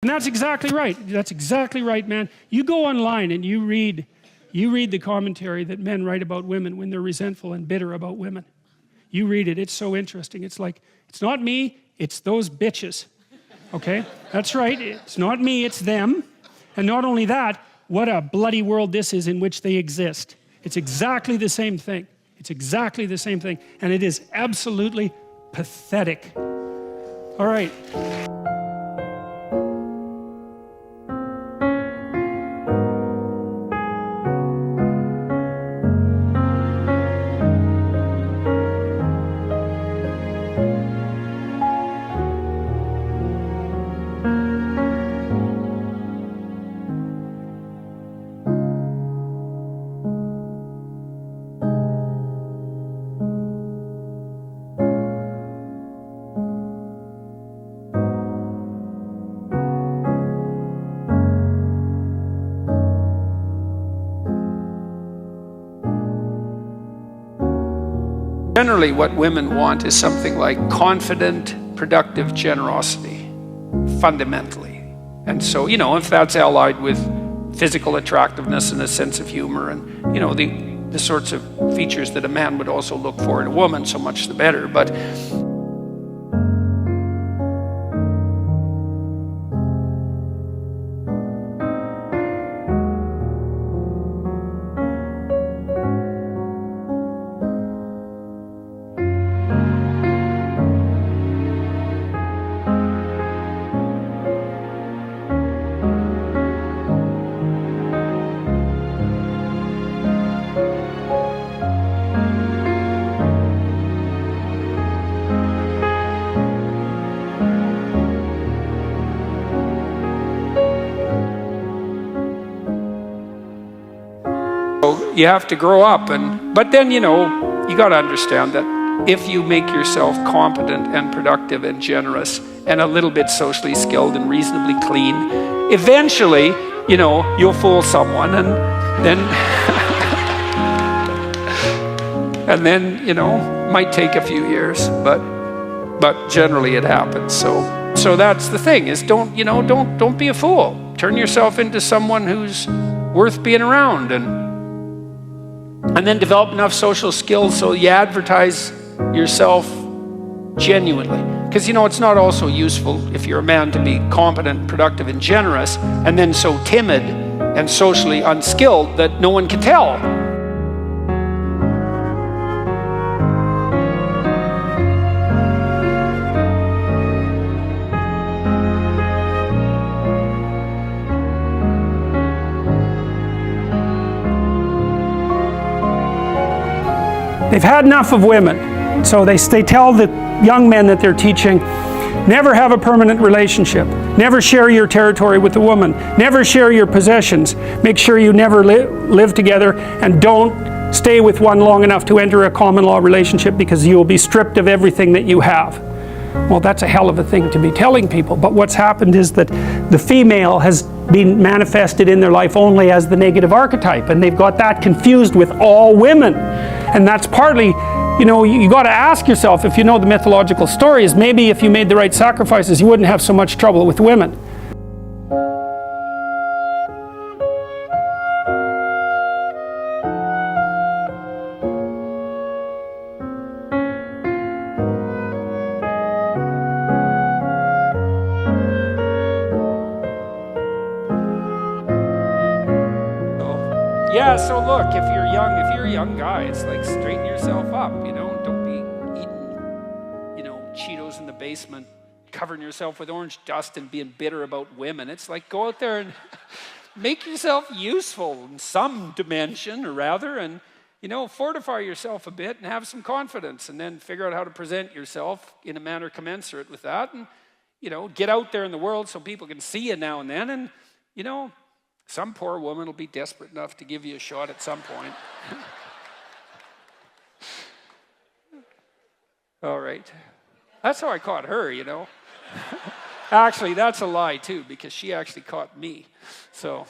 And that's exactly right. That's exactly right, man. You go online and you read the commentary that men write about women when they're resentful and bitter about women. You read it, it's so interesting. It's like, it's not me, it's those bitches. Okay? That's right, it's not me, it's them. And not only that, what a bloody world this is in which they exist. It's exactly the same thing. It's exactly the same thing. And it is absolutely pathetic. All right. Generally, what women want is something like confident, productive generosity, fundamentally. And so, if that's allied with physical attractiveness and a sense of humor and, the sorts of features that a man would also look for in a woman, so much the better. But you have to grow up, but then you got to understand that if you make yourself competent and productive and generous and a little bit socially skilled and reasonably clean, eventually you'll fool someone, and then might take a few years, but generally it happens. So that's the thing, is don't be a fool. Turn yourself into someone who's worth being around, and then develop enough social skills so you advertise yourself genuinely. Because it's not also useful if you're a man to be competent, productive, and generous, and then so timid and socially unskilled that no one can tell. They've had enough of women. So they tell the young men that they're teaching, never have a permanent relationship. Never share your territory with a woman. Never share your possessions. Make sure you never live together, and don't stay with one long enough to enter a common law relationship, because you will be stripped of everything that you have. Well, that's a hell of a thing to be telling people. But what's happened is that the female has been manifested in their life only as the negative archetype, and they've got that confused with all women. And that's partly, you got to ask yourself, if you know the mythological stories, maybe if you made the right sacrifices, you wouldn't have so much trouble with women. Yeah, so look, if you're a young guy, it's like straighten yourself up, don't be eating, Cheetos in the basement, covering yourself with orange dust and being bitter about women. It's like, go out there and make yourself useful in some dimension, or rather, and, fortify yourself a bit and have some confidence, and then figure out how to present yourself in a manner commensurate with that, and, get out there in the world so people can see you now and then, and, some poor woman will be desperate enough to give you a shot at some point. All right. That's how I caught her, Actually, that's a lie, too, because she actually caught me. So...